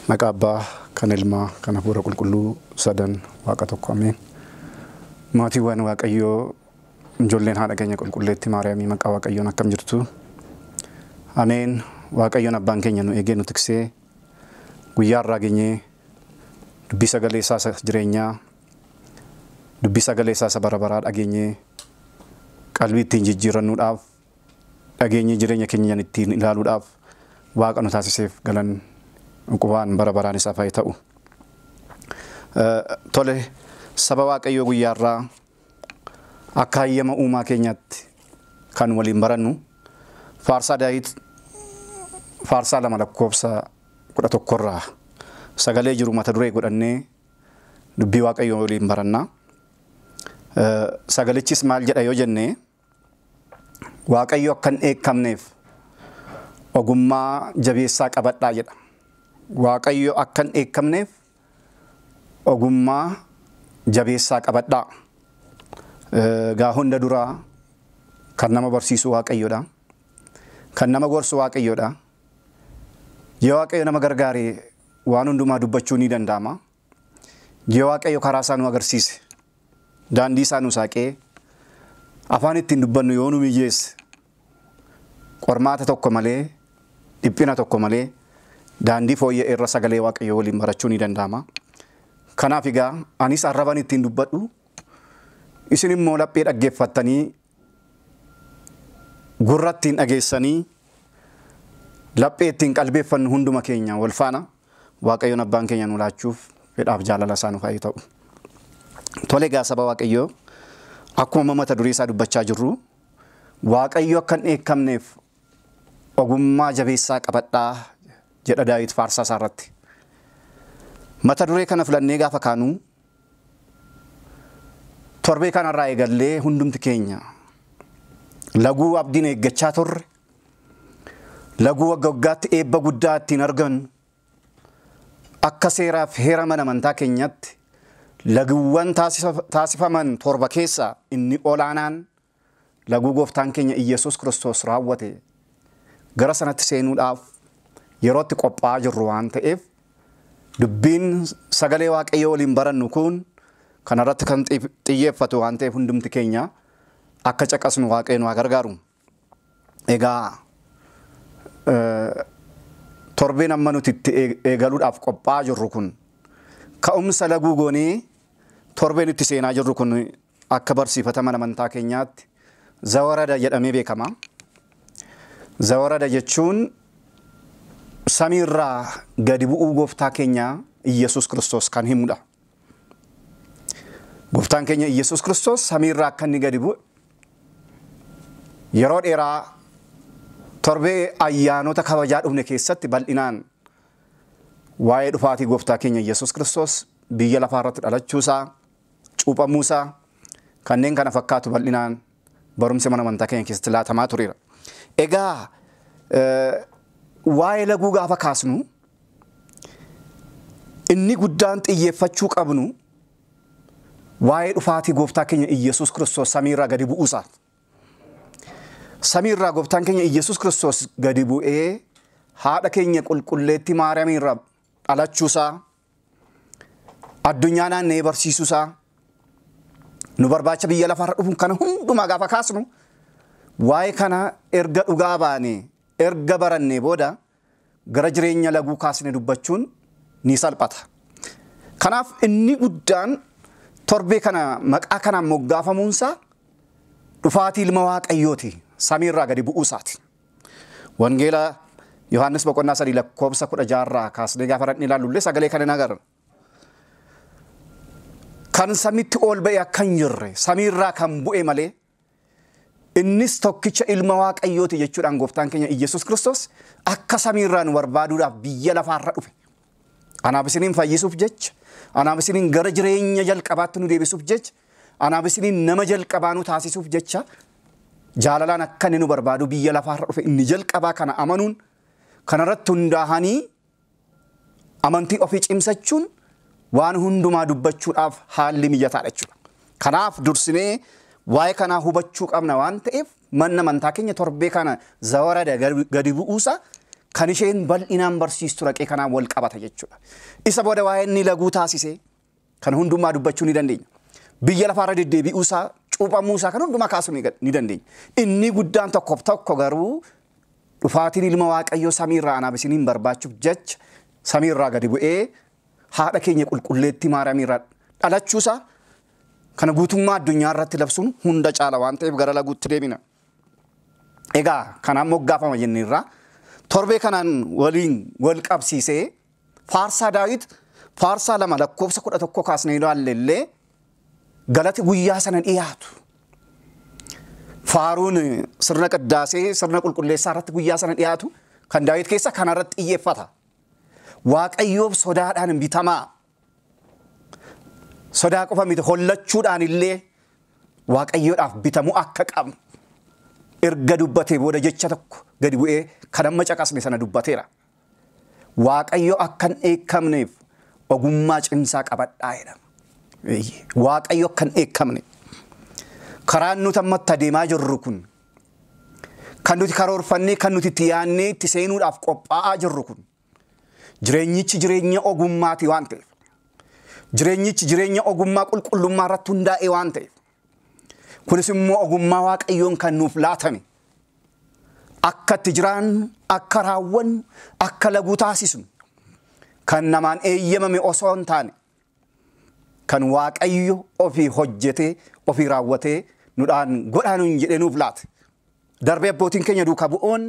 Maqaa Abbaa, kan Ilmaa, kan Hafuura Qulqulluu sadan Waaqa tokko ameen. Maatiiwwan Waaqayyoo ijoolleen haadha keenya qulqulleetti Maariyaamii maqaa Waaqayyoon akkam jirtu. Ameen. Waaqayyoon abbaan keenya nu eegee nu tiksee guyyaa irraa geenyee dubbii sagalee isaa jireenyaa, dubbii sagalee isaa bara baraa dhageenyee qalbii ittiin jijjiirannuudhaaf, dhageenyee jireenya keenya ittiin ilaaluudhaaf Waaqa nu taasiseef galan uqubaan bara baraan isaaf haa ta'u. Tole saba Waaqayyoo guyyaa irraa akka hayyama uumaa keenyaatti kan waliin barannu faarsaa Daawit faarsaa 2:11 irraa sagalee jiru mata duree godhannee dubbii Waaqayyoo waliin baranna. Sagalichis maal jedha yoo jenne, Waaqayyo akkan eekamneef ogummaa jabeessaa qabadhaa jedha. Waaqayyo akkan eekamneef ogummaa jabeessaa qabadhaa. Gaa hunda duraa kan nama barsiisu Waaqayyoodha. Kan nama gorsu Waaqayyoodha. Yoo Waaqayyo nama gargaaree waan hundumaa dubbachuu ni danda'ama. Yoo Waaqayyo karaa isaa nu agarsiise, daandii isaa nu saaqee, afaan ittiin dubbannu yoo nu mijeesse, qormaata tokko malee, dhiphina tokko malee, daandii fooyya'ee irra sagalee Waaqayyoo waliin barachuu ni danda'ama. Kanaaf egaa anis arraban ittiin dubbadhu, isin immoo laphee dhaggeeffattanii, gurra ittiin dhageessanii, laphee ittiin qalbeeffannu hunduma keenya wal faana Waaqayyoon abbaan keenya nu laachuuf fedhaaf jaalala isaa nuuf haa ta'u. Tole egaa saba Waaqayyoo akkuma mata duree isaa dubbachaa jirru, Waaqayyo akkan eekamneef ogummaa jabeessaa qabadhaa jedha Daawit faarsaa isaa irratti. Mata duree kana filannee gaafa kaanu torbee kanarraa eegallee hundumti keenya laguu abdiin eeggachaa turre, laguu wagga waggaatti eebba guddaa ittiin argannu, akka seeraaf heera mana amantaa keenyatti laguuwwan taasifaman torba keessaa inni olaanaan laguu gooftaan keenya Iyesuus Kiristoos raawwate gara sanatti seenuudhaaf yerootti qophaa'aa jirru waan ta'eef, dubbiin sagalee Waaqayyoo waliin barannu kun kanarratti kan xiyyeeffatu waan ta'eef hundumti keenya akka caqasnu Waaqayyo nu haa gargaaru. Egaa torbeen amma nuti itti eegaluudhaaf qophaa'aa jirru kun ka'umsa laguu goonee torbeen itti seenaa jirru kun akka barsiifata mana amantaa keenyaatti zawarada jedhamee beekama. Zawarada jechuun samiirraa gadi bu'uu gooftaa keenya Iyesuus Kiristoos kan himudha. Gooftaan keenya Iyesuus Kiristoos samiirraa akka inni gadi bu'e yeroo dheeraa torbee ayyaanota kabajaa dhufne keessatti bal'inaan waa'ee dhufaatii gooftaa keenya Iyesuus Kiristoos biyya lafaa irratti dhalachuusaa, cuuphamuusaa, kanneen kana fakkaatu bal'inaan barumsa mana amantaa keenya keessatti laatamaa tureera. Egaa waa'ee laguu gaafa kaasnu inni guddaan xiyyeeffachuu qabnu waa'ee dhufaatii gooftaa keenya Iyesuus Kiristoos samiirraa gadi bu'uusaa. Samiirraa gooftaan keenya Iyesuus Kiristoos gadi bu'ee haadha keenya qulqulleetti Maariyaamiirraa dhalachuusaa, addunyaa naanna'ee barsiisuusaa, nu barbaacha biyya lafaarra dhufuun kana hundumaa gaafa kaasnu waa'ee kana erga dhugaa baanee erga barannee booda gara jireenya laguu kaasne dubbachuun ni salphata. Kanaaf inni guddaan torbee kana maqaa kanaan moggaafamuunsaa dhufaatii ilma Waaqayyooti, samiirraa gadi bu'uusaati. Wangeela Yohaannis 3:16 irraa kaasnee gaafa ilaallu sagalee kana agarra. Kan samitti ol ba'e akka hin jirre, samiirraa kan bu'e malee, innis tokkicha ilma Waaqayyooti jechuudhaan gooftaan keenya Iyesuus Kiristoos akka samiirraa nu barbaaduudhaaf biyya lafaarra dhufe. Anaaf isiniin fayyisuuf jecha, anaaf isiniin gara jireenya jalqabaatti nu deebisuuf jecha, anaaf isiniin nama jalqabaa nu taasisuuf jecha, jaalalaan akka inni nu barbaadu biyya lafaarra dhufe. Inni jalqabaa kana amanuun, kanarratti hundaa'anii amantii ofii cimsachuun waan hundumaa dubbachuudhaaf haalli mijataadha jechuudha. Kanaaf dursinee waa'ee kanaa hubachuu qabna waan ta'eef manna amantaa keenya torbee kana zawarada gadi bu'uusaa kan isheen bal'inaan barsiistu raqee kanaan wal qabata jechuudha. Isa booda waa'ee inni laguu taasisee kan hundumaa dubbachuu ni dandeenya. Biyya lafaarra deddeebi'uusaa cuuphamuusaa kan hundumaa kaasuu ni dandeenya. Inni guddaan tokko garuu dhufaatiin ilma Waaqayyoo samiirraa anaaf isiniin barbaachuuf jecha samiirraa gadi bu'ee haadha keenya qulqulleettii Maariyaamiirraa dhalachuusaa kana guutummaa addunyaa irratti labsuun hunda caala waan ta'eef gara laguutti deemina. Egaa kanaan moggaafama jenneerra torbee kanaan waliin wal qabsiisee faarsaa Daawit faarsaa 2 lakkoofsa 11 kaasnee ilaallee galati guyyaa sana dhiyaatu. Faaruun sirna qiddaasee sirna qulqulleessaa irratti guyyaa sana dhiyaatu kan Daawit keessa kana irratti xiyyeeffata. Waaqayyoof sodaadhaan bitamaa. Sodaa qofa miti hollachuudhaan illee Waaqayyoodhaaf bitamuu akka qabnu erga dubbatee booda jecha tokko gadi bu'ee kan amma caqasne sana dubbateera. Waaqayyo akkan eekamneef ogummaa cimsaa qabadhaa jedhama. Waaqayyo akkan eekamne karaan nuti ammatti adeemaa jirru kun kan nuti karoorfannee kan nuti itti yaannee itti seenuudhaaf qophaa'aa jirru kun jireenyichi jireenya ogummaati waan ta'eef jireenyichi jireenya ogummaa qulqullummaa irratti hundaa'e waan ta'eef kunis immoo ogummaa Waaqayyoon kan nuuf laatame akka itti jiraannu akka raawwannu akka laguu taasisnu kan namaan eeyyamame osoo hin taane kan Waaqayyo ofii hojjetee ofii raawwatee nudhaan godhaanuun jedhee nuuf laate. Darbee abbootiin keenya duukaa bu'oon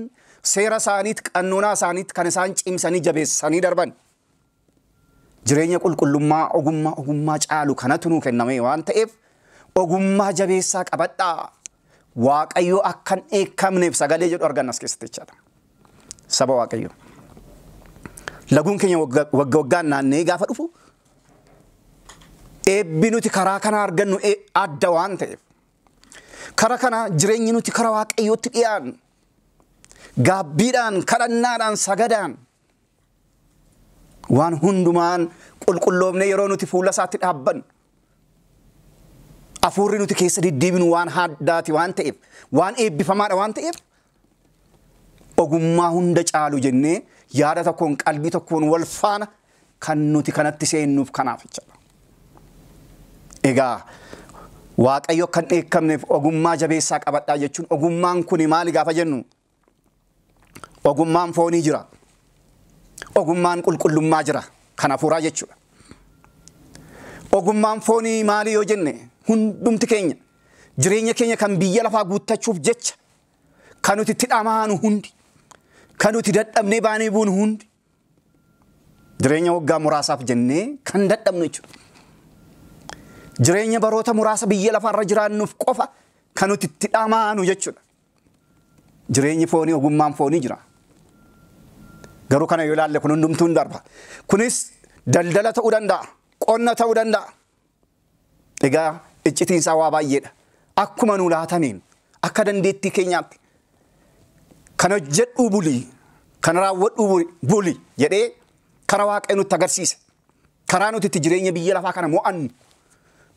seera isaaniitti qannoonaa isaaniitti kan isaan cimsanii jabeessanii darban. Jireenya qulqullummaa ogummaa caalu kanatu nuu kenname waan ta'eef ogummaa jabeessaa qabadhaa. Waaqayyo akkan eekamneef sagalee jedhu arganna as keessatti jechaadha. Saba Waaqayyo. Laguun keenya waggaan naannee gaafa dhufu eebbi nuti karaa kana argannu adda waan ta'eef karaa kana jireenyi nuti karaa Waaqayyootti dhiyaannu gaabbiidhaan kadhannaadhaan sagadaan waan hundumaan qulqulloofne yeroo nuti fuula isaatti dhaabbannu afuurri nuti keessa diddiibinu waan haddaati waan ta'eef waan eebbifamaadha waan ta'eef ogummaa hunda caalu jennee yaada tokkoon qalbii tokkoon wal faana kan nuti kanatti seennuuf kanaaf jechuudha. Egaa Waaqayyo kan eekamneef ogummaa jabeessaa qabadhaa jechuun ogummaan kun maali gaafa jennu ogummaan foonii jira. Ogummaan qulqullummaa jira kan hafuuraa jechuudha. Ogummaan foonii maali yoo jenne hundumti keenya jireenya keenya kan biyya lafaa guuttachuuf jecha kan nuti itti dhamaanu hundi kan nuti dadhabnee baanee buunu hundi jireenya waggaa muraasaaf jennee kan dadhabnu jechuudha. Jireenya baroota muraasa biyya lafaarra jiraannuuf qofa kan nuti itti dhamaanu jechuudha. Jireenyi foonii ogummaan foonii jira. Garuu kana yoo ilaalle kun hundumtuun darba. Kunis daldala ta'uu danda'a, qonna ta'uu danda'a. Egaa iccitiinsaa waa baay'eedha. Akkuma nu laatameen akka dandeettii keenyaatti kan hojjedhuu bulii, kan raawwadhuu bulii jedhee karaa Waaqayyo nutti agarsiise. Karaa nuti itti jireenya biyya lafaa kana mo'annu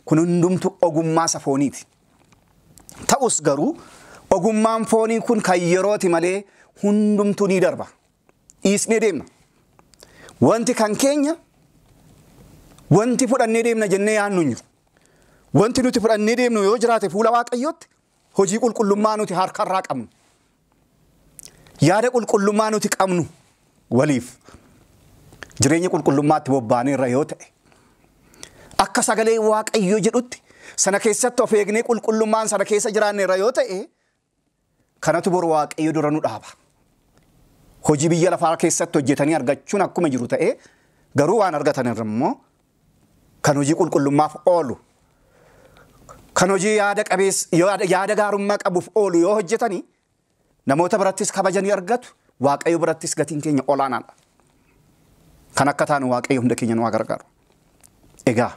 kun hundumtu ogummaa isa fooniiti. Ta'us garuu ogummaan foonii kun kan yerooti malee hundumtu ni darba. Dhiisnee deemna. Wanti kan keenya wanti fudhannee deemna jennee yaannu jiru. Wanti nuti fudhannee deemnu yoo jiraate fuula Waaqayyootti hojii qulqullummaa nuti harkarraa qabnu. Yaada qulqullummaa nuti qabnu waliif jireenya qulqullummaatti bobbaaneerra yoo ta'e akka sagalee Waaqayyoo jedhutti sana keessatti of eegnee qulqullummaan sana keessa jiraanneerra yoo ta'e kanatu boru Waaqayyo dura nu dhaaba. Hojii biyya lafaa keessatti hojjetanii argachuun akkuma jiru ta'e garuu waan argatan immoo kan hojii qulqullummaaf oolu kan hojii yaada gaarummaa qabuuf oolu yoo hojjetanii namoota birattis kabajanii argatu Waaqayyo birattis gatiin keenya olaanaadha. Kan akka taanu Waaqayyo hunda keenya nu gargaaru. Egaa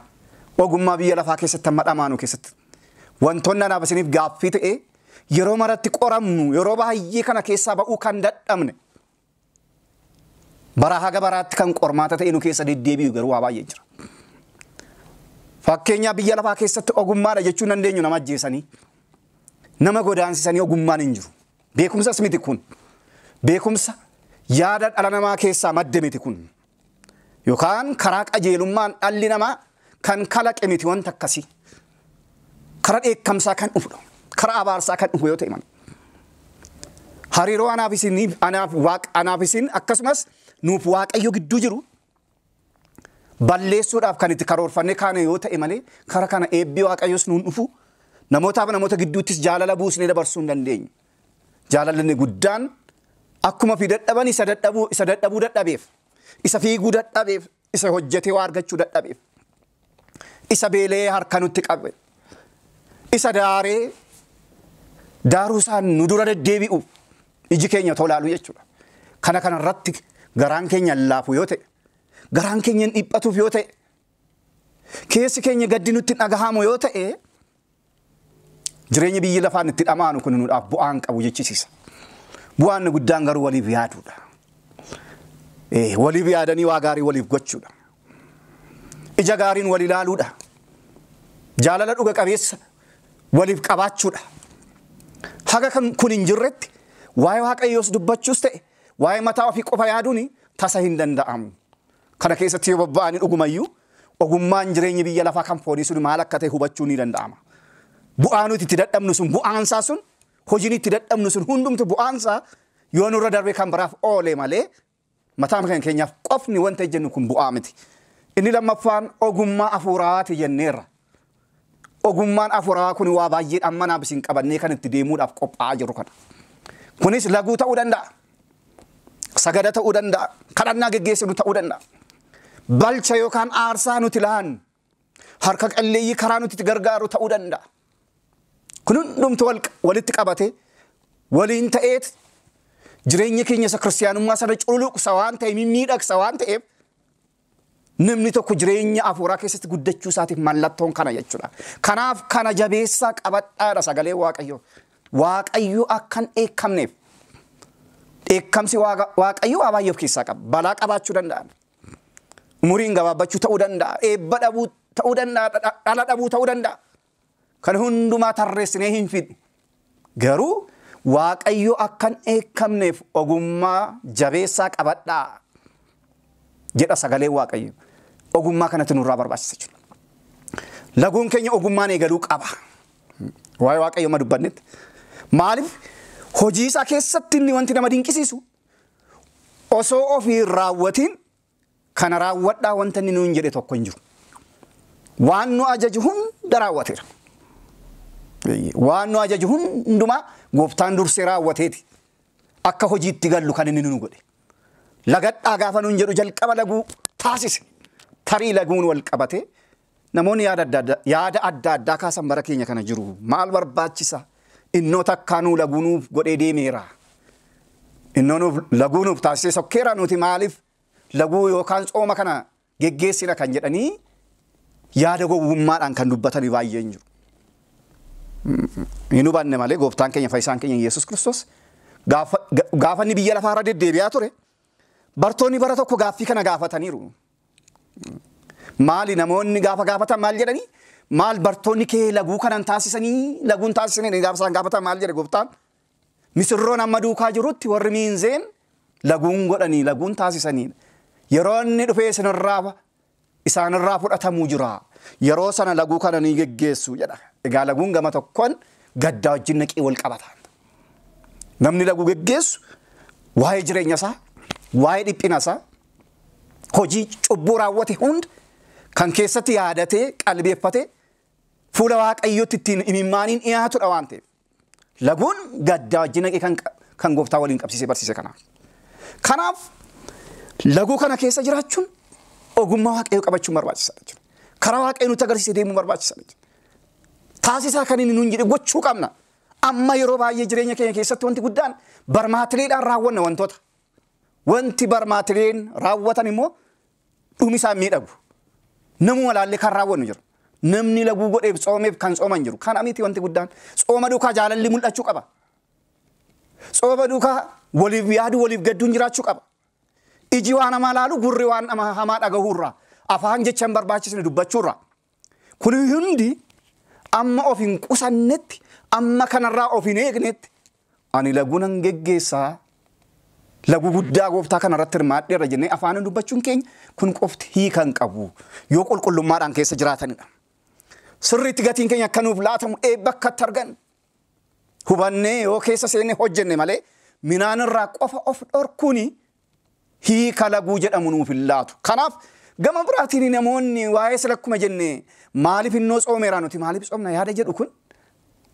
ogummaa biyya lafaa keessatti amma dhamaanu keessatti wantoonni anaaf isiniif gaaffii ta'e yeroo maratti qoramnu yeroo baay'ee kana keessaa ba'uu kan dadhabne bara haga baraatti kan qormaata ta'e nu keessa deddeebi'u garuu waa baay'ee jira. Fakkeenyaa biyya lafaa keessatti ogummaadha jechuun dandeenyu nama ajjeesanii nama godaansisanii ogummaan hin jiru. Beekumsas miti kun. Beekumsa yaada dhala namaa keessaa madde miti kun. Yookaan karaa qajeelummaan dhalli namaa kan kalaqe miti wanta akkasii. Karaa dheekkamsaa kan dhufudha. Karaa abaarsaa kan dhufu yoo ta'e malee. Hariiroo anaaf isin akkasumas nuuf Waaqayyo gidduu jiru balleessuudhaaf kan itti karoorfanne kaane yoo ta'e malee karaa kana eebbi Waaqayyos nuun dhufu namootaaf namoota gidduuttis jaalala buusnee dabarsuu hin dandeenyu. Jaalalli guddaan akkuma fi dadhaban isa dadhabuu dadhabeef, isa fiiguu dadhabeef, isa hojjetee waa argachuu dadhabeef, isa beelee harka nutti qabe, isa daaree daaruu isaan nu dura deddeebi'u iji keenya tolaalu jechuudha. Kana irratti garaan keenya laafu yoo ta'e, garaan keenya dhiphatuuf yoo ta'e, keessi keenya gaddi nutti dhagahamu yoo ta'e, jireenya biyya lafaan itti dhamaanu kun nuudhaaf bu'aan qabu jechisiisa. Bu'aan guddaan garuu waliif yaaduudha. Waliif yaadanii waa gaarii waliif gochuudha. Ija gaariin wal ilaaluudha. Jaalala dhuga qabeessa waliif qabaachuudha. Haga kun hin jirretti waa'ee Waaqayyoos dubbachuus ta'e waa'ee mataa ofii qofa yaaduun tasa hin danda'amu. Kana keessatti yoo bobba'anii dhugumayyuu ogummaan jireenya biyya lafaa kan foonii sun maal akka ta'e hubachuu ni danda'ama. Bu'aan nuti itti dadhabnu sun bu'aansaa sun hojiin itti dadhabnu sun hundumtu bu'aansaa yoo nurra darbee kan biraaf oole malee mataa keenyaaf qofni wanta jennu kun bu'aa miti. Inni lammaffaan ogummaa afuuraati jenneerra. Ogummaan afuuraa kun waa baay'ee ammanaa bisiin qabannee kan itti deemuudhaaf qophaa'aa jiru kana. Kunis laguu ta'uu danda'a. Sagada ta'uu danda'a. Kadhannaa geggeessinu ta'uu danda'a. Balcha yookaan aarsaa nuti laannu harka qalleeyyii karaa nuti gargaaru ta'uu danda'a. Kun hundumtu walitti qabate waliin ta'eet jireenya keenya isa kiristaanummaa sana culuqsa waan ta'e miidhagsa waan ta'eef namni tokko jireenya afuuraa keessatti guddachuu isaatiif mallattoon kana jechuudha. Kanaaf kana jabeessaa qabadhaadha sagalee Waaqayyoo. Waaqayyo akkan dheekkamneef. Dheekkamsi Waaqayyo waa baay'ee of keessaa qaba. Balaa qabaachuu danda'a. Umuriin gabaabbachuu ta'uu danda'a. Eebba dhabuu ta'uu danda'a. Dhala dhabuu ta'uu danda'a. Kan hundumaa tarreessinee hin fidne. Garuu Waaqayyo akkan dheekkamneef ogummaa jabeessaa qabadhaa jedha sagalee Waaqayyo. Ogummaa kanatti nurraa barbaachisa jechuudha. Laguun keenya ogummaan eegaluu qaba. Waa'ee Waaqayyo ma dubbannetti. Maaliif hojii isaa keessatti inni wanti nama dinqisiisu osoo ofii raawwatiin kana raawwadhaa wanta inni nuun jedhe tokko hin jiru. Waan nu ajaju hunda raawwateera. Waan nu ajaju hundumaa gooftaan dursee raawwateeti. Akka hojiitti gallu kan inni nu godhe. Lagadhaa gaafa nuun jedhu jalqaba laguu taasise. Tarii laguun wal qabate namoonni yaada adda addaa kaasan bara keenya kana jiru. Maal barbaachisa? Innoo takkaanuu laguunuuf godhee deemeera. Innoo laguunuuf taasisee sokkeera nuti maaliif laguu yookaan tsooma kana geggeessina kan jedhanii yaada gowwummaadhaan kan dubbatanii baay'een jiru. Hin hubanne malee gooftaan keenya fayyisaan keenya Yesuus Kiristoos gaafa inni biyya lafaarra deddeebi'aa ture bartoonni bara tokko gaaffii kana gaafataniiru. Maali namoonni gaafa gaafatan maal jedhanii? Maal bartoonni kee laguu kanan taasisanii laguun taasisanii gaafa isaan gaafatan maal jedhe gooftaan? Misirroon amma duukaa jirutti warri miinzeen laguun godhanii laguun taasisanii yeroo inni dhufee isaanirraa fudhatamuu jira. Yeroo sana laguu kana ni geggeessu jedha. Egaa laguun gama tokkoon gaddaa wajjin naqii wal qabata. Namni laguu geggeessu waa'ee jireenya isaa, waa'ee dhiphina isaa, hojii cubbuu raawwate hunda kan keessatti yaadatee qalbeeffatee fuula Waaqayyootti ittiin imimmaaniin dhiyaatudha waan ta'eef. Laguun gaddaa wajjin naqii kan gooftaa waliin qabsiisee barsiise kanaaf. Kanaaf laguu kana keessa jiraachuun ogummaa Waaqayyoo qabachuun barbaachisaadha jechuudha. Karaa Waaqayyoo nutti agarsiisee deemuu barbaachisaadha jechuudha. Taasisaa kan inni nuun jedhe gochuu qabna. Amma yeroo baay'ee jireenya keenya keessatti wanti guddaan barmaatileedhaan raawwanna wantoota. Wanti barmaatileen raawwatan immoo dhumisaan miidhagu. Namuma laallee kan raawwannu jira. Namni laguu godheef tsoomeef kan tsooman jiru. Kana miti wanti guddaan tsooma duukaa jaalalli mul'achuu qaba. Tsooma duukaa waliif yaadu waliif gadduun jiraachuu qaba. Iji waan hamaa laalu gurri waan hamaa dhagahuurraa afaan jechaan barbaachisne dubbachuurraa. Kun hundi amma of hin qusannetti amma kanarraa of hin eegnetti ani laguunan geggeessaa lagu guddaa gooftaa kana irratti hirmaadheerra jennee afaan dubbachuun keenya kun qofti hiikan qabu yoo qulqullummaadhaan keessa jiraatanidha. Sirriitti gatiin keenya akka nuuf laatamu eebba akkatti argan hubannee yoo keessa seennee hojjenne malee minaan irraa qofa of dhorkuuni hiika laguu jedhamu nuuf hin laatu. Kanaaf gama biraatiin namoonni waa'ee sila akkuma jenne maaliif innoo tsoomeeraa nuti maaliif tsoomna yaada jedhu kun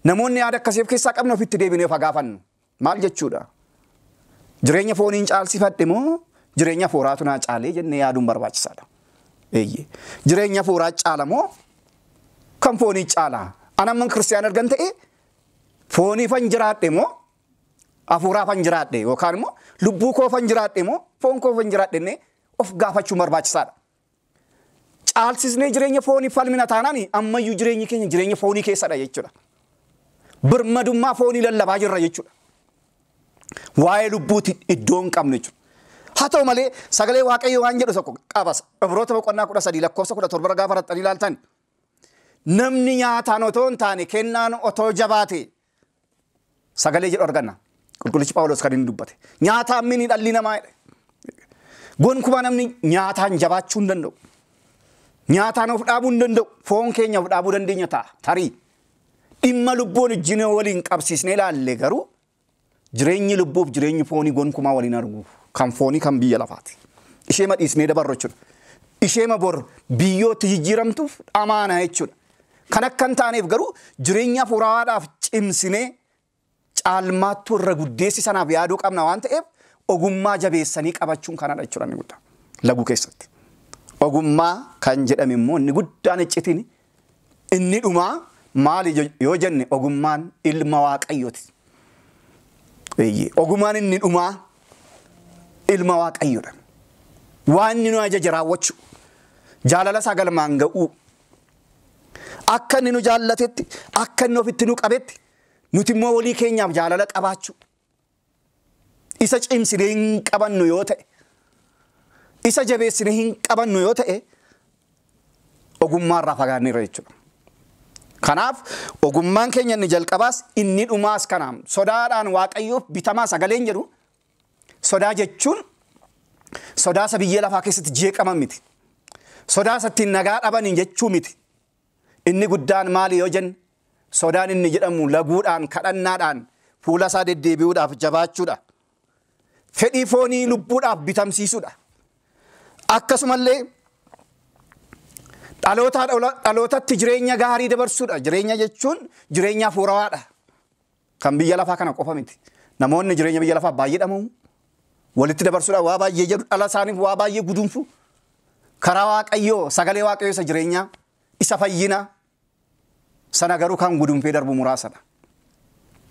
namoonni yaada akkasiif keessaa qabna ofitti deebinee fagaafannu maal jechuudha? Jireenya fooniin caalsifadhe moo jireenya hafuuraatu naa caalee jennee yaaduun barbaachisaadha. Jireenya hafuuraa caala moo kan foonii caala? Anamman kiristiyaana argan ta'e fooniifan jiraadhe moo hafuuraafan jiraadhe yookaan immoo lubbuu koofan jiraadhe moo foon koofan jiraadhe of gaafachuun barbaachisaadha. Caalsisnee jireenya foonii falmina taanaan ammayyuu jireenyi keenya jireenya foonii keessadha jechuudha. Birmadummaa foonii lallabaa jirra jechuudha. Waa'ee lubbuutti iddoo hin qabne jechuudha. Haa ta'u malee sagalee Waaqayyoo waan jedhu tokko qabasa. Ibroota boqonnaa 13 lakkoofsa 17 gaafa raxxanii ilaaltan namni nyaataan otoo hin taane kennaan otoo jabaate sagalee jedhu arganna. Qulqullichi Phaawulos kan inni dubbate. Nyaataan mini dhalli namaa jedhe. Gonkumaa namni nyaataan jabaachuu hin danda'u. Nyaataan of dhaabuu hin danda'u. Foon keenya of dhaabuu dandeenya ta'a. Tarii dhimma lubbuun wajjin waliin qabsiisnee ilaalle garuu jireenyi lubbuuf jireenyi foonii gonkumaa waliin argu kan foonii kan biyya lafaati. Ishee madhiisnee dabarru jechuudha. Ishee bor biyyootti jijjiiramtuuf amaana jechuudha. Kan akka hin taaneef garuu jireenya hafuuraadhaaf cimsinee caalmaattuu irra guddeessi sanaaf yaaduu qabna waan ta'eef ogummaa jabeessanii qabachuun kanadha jechuudha inni guddaa laguu keessatti. Ogummaa kan jedhame immoo inni guddaan iccitiin inni dhumaa maali yoo jenne ogummaan ilma Waaqayyooti. Ogummaan inni dhumaa ilma Waaqayyoodha. Waan inni nu ajaje raawwachuu jaalala isaa galmaan ga'uu akka inni nu jaallatetti akka inni ofitti nu qabetti nuti immoo walii keenyaaf jaalala qabaachuu isa cimsinee hin qabannu yoo ta'e isa jabeessinee hin qabannu yoo ta'e ogummaarraa fagaanneerra jechuudha. Kanaaf ogummaan keenya inni jalqabaas inni dhumaas kanaaf sodaadhaan Waaqayyoof bitamaa sagaleen jedhu sodaa jechuun sodaasa biyya lafaa keessatti jeeqaman miti. Sodaasa ittiin nagaa dhabanii jechuu miti. Inni guddaan maali yoo jenne sodaan inni jedhamu laguudhaan kadhannaadhaan fuula isaa deddeebi'uudhaaf jabaachuudha. Fedhii foonii lubbuudhaaf bitamsiisuudha. Akkasumallee dhalootatti jireenya gaarii dabarsuudha. Jireenya jechuun jireenya hafuurawaadha. Kan biyya lafaa kana qofa miti. Namoonni jireenya biyya lafaa baay'ee dhamamu. Walitti dabarsuudha waa baay'ee jedhu dhala isaaniif waa baay'ee gudunfu. Karaa Waaqayyoo sagalee Waaqayyoo isa jireenyaa isa fayyina sana garuu kan gudunfee darbu muraasadha.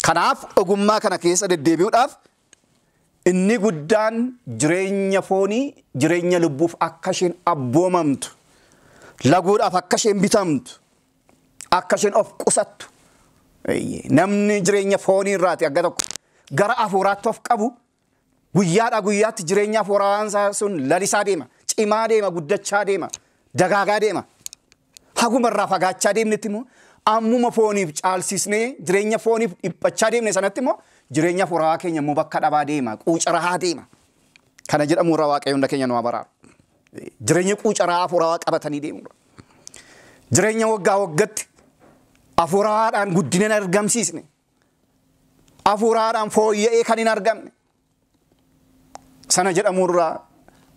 Kanaaf ogummaa kana keessa deddeebi'uudhaaf inni guddaan jireenya foonii jireenya lubbuuf akka isheen abboomamtu laguudhaaf akka isheen bitamtu akka isheen of qusattu namni jireenya foonii irraati agga tokko gara hafuuraatti of qabu guyyaadhaa guyyaatti jireenya hafuuraansaa sun lalisaa deema cimaa deema guddachaa deema dagaagaa deema haguma irraa fagaachaa deemnetti immoo ammuma fooniif caalsisnee jireenya fooniif dhiphachaa deemne sanatti immoo jireenya hafuuraa keenya immoo bakka dhabaa deema quucaraa deema. Kana jedhamu irraa Waaqayyoon keenya nu baraaru. Jireenya quucaraa hafuuraa qabatanii deemudha. Jireenya waggaa waggatti hafuuraadhaan guddina hin argamsiisne hafuuraadhaan fooyya'ee kan hin argamne sana jedhamu irraa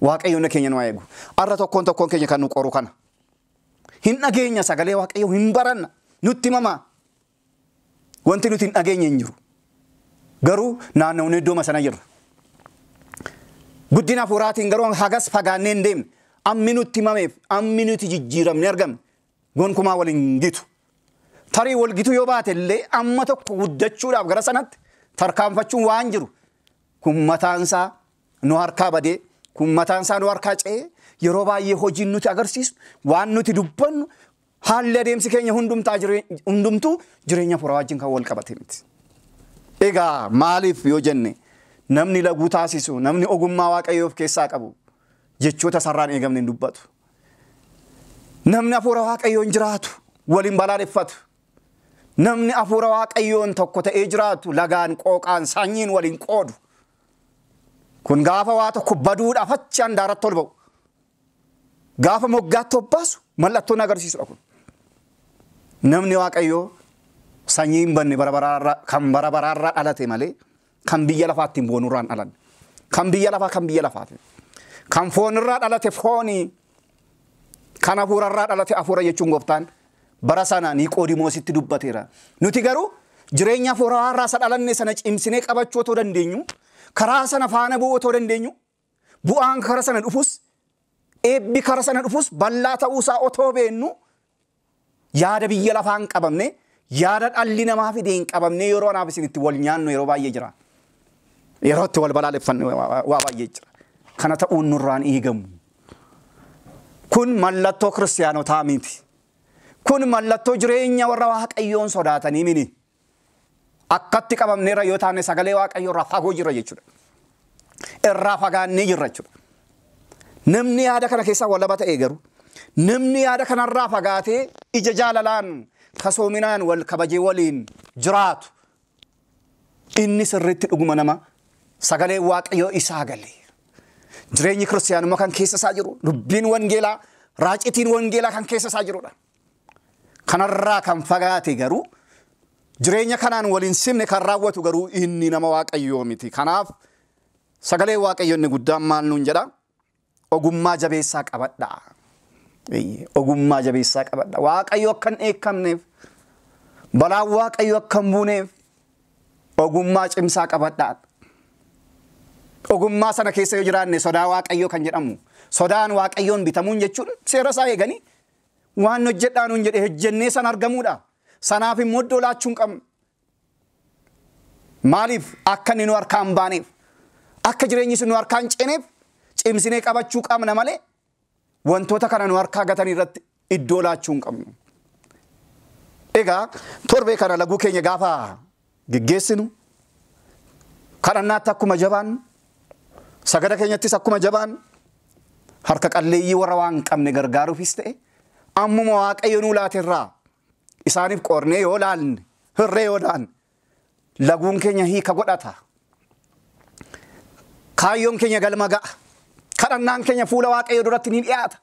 Waaqayyoon keenya nu eegu. Arra tokkoon keenya kan nu qoru kana. Hin dhageenya sagalee Waaqayyoo hin baranna nutti himamaa. Wanti nuti hin dhageenye hin jiru. Garuu naannawni iddooma sana jirra. Guddina hafuuraatiin garuu hagas fagaannee hin deemne ammi nutti himameef ammi nuti jijjiiramne argamne gonkumaa waliin gitu. Tarii wal gitu yoo baate illee amma tokko guddachuudhaaf gara sanatti tarkaanfachuun waan jiru kun mataansaa nu harkaa badee kun mataansaa nu harkaa ce'ee yeroo baay'ee hojiin nuti agarsiisu waan nuti dubbannu haalli adeemsi keenya hundumtuu jireenya hafuuraa wajjin kan wal qabate miti. Egaa maaliif yoo jenne namni laguu taasisu namni ogummaa Waaqayyoof keessaa qabu jechoota sarraan eegamne hin dubbatu. Namni hafuura Waaqayyoon jiraatu waliin balaaleffatu. Namni hafuura Waaqayyoon tokko ta'ee jiraatu lagaan qooqaan sanyiin waliin qoodu. Kun gaafa waa tokko baduudhaaf achi handaaratti ol ba'u. Gaafa moggaatti obbaasu mallattoon agarsiisudha kun. Namni Waaqayyoo sanyii hin banne kan bara baraarraa dhalate malee kan biyya lafaatti hin boonurraan dhalanne. Kan biyya lafaati. Kan foonirraa dhalate foonii. Kan hafuurarraa dhalate hafuura jechuun gooftaan bara sana Niqoodimoositti dubbateera. Nuti garuu jireenya hafuurarraa isa dhalanne sana cimsinee qabachuu otoo dandeenyu, karaa sana faana bu'uu otoo dandeenyu, bu'aan karaa sana dhufus, eebbi karaa sana dhufus bal'aa ta'uusaa otoo beennu, yaada biyya lafaa hin qabamne, yaada dhalli namaa fide hin qabamne yeroo anaaf isinitti wal nyaannu yeroo baay'ee jira. Yeroo itti wal balaaleffanne waa baay'ee jira. Kana ta'uun nurraan eegamu. Kun mallattoo kiristaanotaa miti. Kun mallattoo jireenya warra Waaqayyoon sodaatanii miti. Akkatti qabamneerra yoo taane sagalee Waaqayyoo irraa fagoo jirra jechuudha. Irraa fagaannee jirra jechuudha. Namni yaada kana keessaa walaba ta'e garuu, namni yaada kanarraa fagaatee ija jaalalaan kasoominaan wal kabajee waliin jiraatu, inni sirriitti dhuguma nama sagalee Waaqayyoo isaa galee. Jireenyi kiristaanummaa kan keessa isaa jiru, dubbiin wangeelaa, raacitiin wangeelaa kan keessa isaa jirudha. Kanarraa kan fagaate garuu, jireenya kanaan waliin simne kan raawwatu garuu inni nama Waaqayyoo miti. Kanaaf sagalee Waaqayyoo inni guddaan maal nuun jedha? Ogummaa jabeessaa qabadhaa. Ogummaa jabeessaa qabadhaa. Waaqayyo akka hin eekamneef, balaan Waaqayyo akka hin buuneef, ogummaa cimsaa qabadhaa. Ogummaa sana keessa yoo jiraanne sodaa Waaqayyoo kan jedhamu, sodaan Waaqayyoon bitamuun jechuun seera isaa eeganii waan hojjedhaa nuun jedhe hojjennee san argamuudha. Sanaaf immoo iddoo laachuu hin qabnu. Maaliif? Akka inni nu harkaan baaneef, akka jireenyi sun nu harkaan ceeneef cimsinee qabachuu qabna malee wantoota kana nu harkaa gatan irratti iddoo laachuu hin qabnu. Egaa torbee kana laguu keenya gaafa geggeessinu kadhannaatti akkuma jabaannu, sagada keenyattis akkuma jabaannu, harka qalleeyyii warra waan hin qabne gargaaruufis ta'e ammuma Waaqayyo nuu laaterraa isaaniif qornee yoo laalne, hirree yoo laalne, laguun keenya hiika godhata. Kaayyoon keenya galma ga'a. Kadhannaan keenya fuula Waaqayyo duratti ni dhiyaata.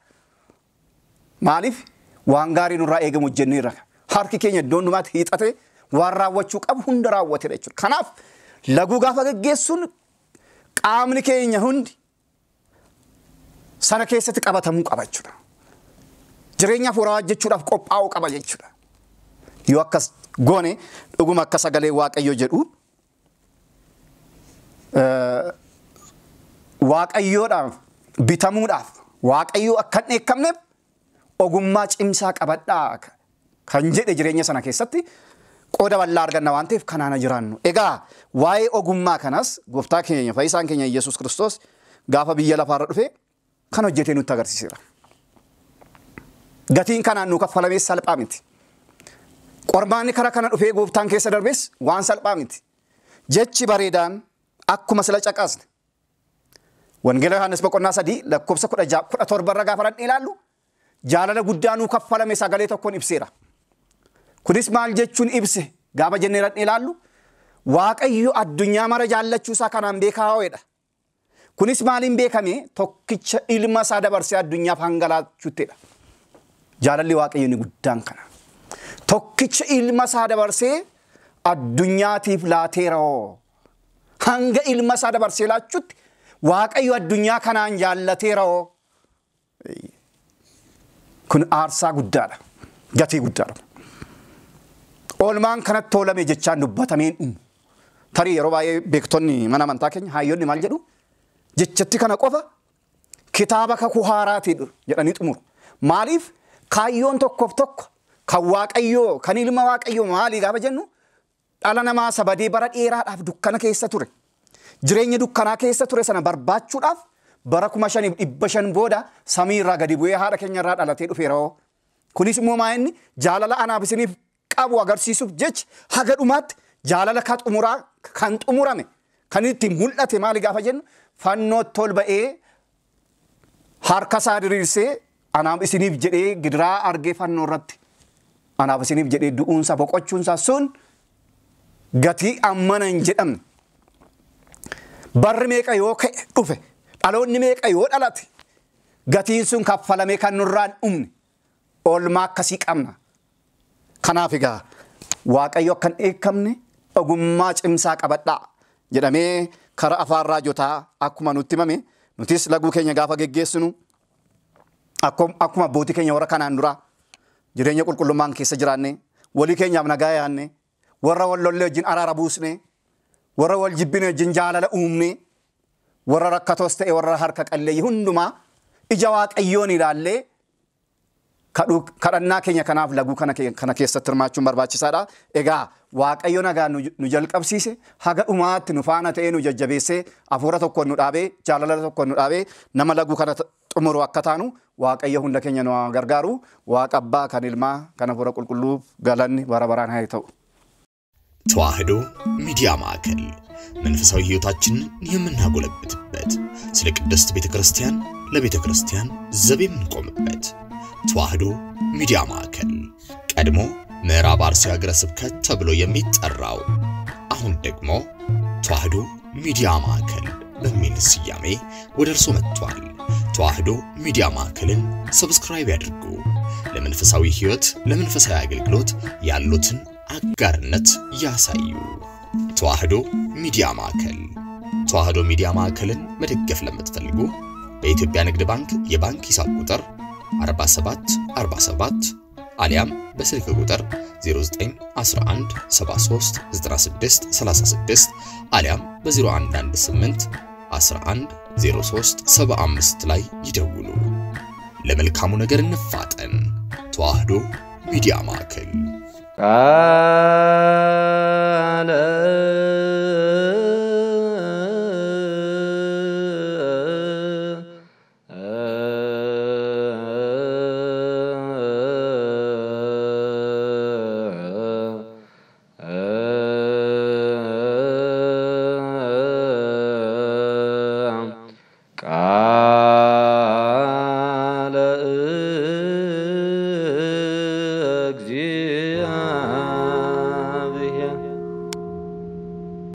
Maaliif? Waan gaarii nurraa eegamu hojjenneerra. Harki keenya iddoo hundumaatti hiixatee waan raawwachuu qabu hunda raawwatedha jechuudha. Kanaaf laguu gaafa geggeessuun qaamni keenya hundi sana keessatti qabatamuu qaba jechuudha. Jireenya hafuuraa hojjechuudhaaf qophaa'uu qaba jechuudha. Yoo akkas goone dhuguma akka sagalee Waaqayyo jedhu Waaqayyoodhaaf bitamuudhaaf Waaqayyoo akka hin eekamneef ogummaa cimsaa qabadhaa kan jedhe jireenya sana keessatti qooda bal'aa arganna waan ta'eef kanaana jiraannu. Egaa waa'ee ogummaa kanas gooftaa keenya fayyisaan keenya Yesuus Kiristoos gaafa biyya lafaarra dhufe kan hojjetee nutti agarsiiseera. Gatiin kanaan nu kaffalamee salphaa miti. Qormaanni karaa kana dhufee gooftaan keessa darbes waan salphaa miti. Jechi bareedaan akkuma sila caqasne Wangeela Yohaannis boqonnaa 3 lakkoofsa 17 irra gaafa dhaqnee ilaallu jaalala guddaa nu kaffalame sagalee tokkoon ibseera. Kunis maal jechuun ibse gaafa jennee dhaqnee ilaallu Waaqayyo addunyaa mara jaallachuu isaa kanaan beekaa'oodha. Kunis maaliin beekame? Tokkicha ilma isaa dabarsee addunyaaf hangalaachuuttedha. Jaalalli Waaqayyo inni guddaan kana. Tokkicha ilma isaa dabarsee addunyaatiif laateeroo. Hanga ilma isaa dabarsee laachuutti Waaqayyo addunyaa kanaan jaallateeroo. Kun aarsaa guddaadha. Gatii guddaadha. Oolmaan kanatti toolame jechaan dubbatameen tarii yeroo baay'ee beektonni mana amantaa keenya hayyoonni maal jedhu jechatti kana qofa kitaaba kakuu haaraati jedhanii xumuru. Maaliif? Kaayyoon tokkoof tokko kan Waaqayyoo kan ilma Waaqayyoo maalii gaafa jennu dhala namaa sabadee bara dheeraadhaaf dukkana keessa ture. Jireenya dukkanaa keessa ture sana barbaachuudhaaf bara 5,500 booda samii irraa gadi bu'ee haadha keenya irraa dhalatee dhufeeroo. Kunis immoo maa'inni jaalala anaaf isiniif qabu agarsiisuuf jecha haga dhumaatti jaalala kan xumurame kan itti mul'ate maali gaafa jennu fannootti ol ba'ee harka isaa diriirsee anaaf isiniif jedhee gidiraa argee fannoo irratti anaaf isiniif jedhee du'uunsa boqochuunsa sun gatii ammana hin jedhamne. barri meeqa yoo ka'e dhufe dhaloonni meeqa yoo dhalate gatiin sun kaffalame kan nurraan dhumne oolmaa akkasii qabna. Kanaaf egaa Waaqayyo akkan eekamne ogummaa cimsaa qabadhaa jedhamee kara afaan raajotaa akkuma nutti himame nutis laguu keenya gaafa geggeessinu akkuma abbootii keenya warra kanaan dura jireenya qulqullummaan keessa jiraanne walii keenyaaf nagaa yaanne warra wal lollee wajjin araara buusne warra wal jibbine wajjin jaalala uumne warra rakkatoos ta'e warra harka qalleeyyii hundumaa ija Waaqayyoon ilaallee kadhannaa keenya kanaaf laguu kana keessatti hirmaachuun barbaachisaadha. Egaa Waaqayyo nagaa nu jalqabsiise haga dhumaatti nu faana ta'ee nu jajjabeessee hafuura tokkoon nu dhaabee jaalala tokkoon nu dhaabee nama laguu kana xumuru akka taanu Waaqayyo hunda keenya nu gargaaru. Waaqa Abbaa kan Ilmaa kan Hafuura Qulqulluuf galanni bara baraan haa ta'u. ተዋህዶ ሚዲያ ማዕከል መንፈሳዊ ሕይወታችንን የምናጎለብትበት ስለ ቅድስት ቤተክርስቲያን ለቤተክርስቲያን ዘብ የምንቆምበት ተዋህዶ ሚዲያ ማዕከል ቀድሞ ምዕራብ አርሲ ሀገረ ስብከት ተብሎ የሚጠራው አሁን ደግሞ ተዋህዶ ሚዲያ ማዕከል በሚል ስያሜ ወደ እርሶ መጥቷል። ተዋህዶ ሚዲያ ማዕከልን ሰብስክራይብ ያድርጉ። ለመንፈሳዊ ሕይወት ለመንፈሳዊ አገልግሎት ያሉትን አጋርነት ያሳዩ። ተዋህዶ ሚዲያ ማዕከል ተዋህዶ ሚዲያ ማዕከልን መደገፍ ለምትፈልጉ በኢትዮጵያ ንግድ ባንክ የባንክ ሂሳብ ቁጥር 47 47 አሊያም በስልክ ቁጥር 0911 73 96 36 አሊያም በ0118 11 03 75 ላይ ይደውሉ። ለመልካሙ ነገር እንፋጠን። ተዋህዶ ሚዲያ ማዕከል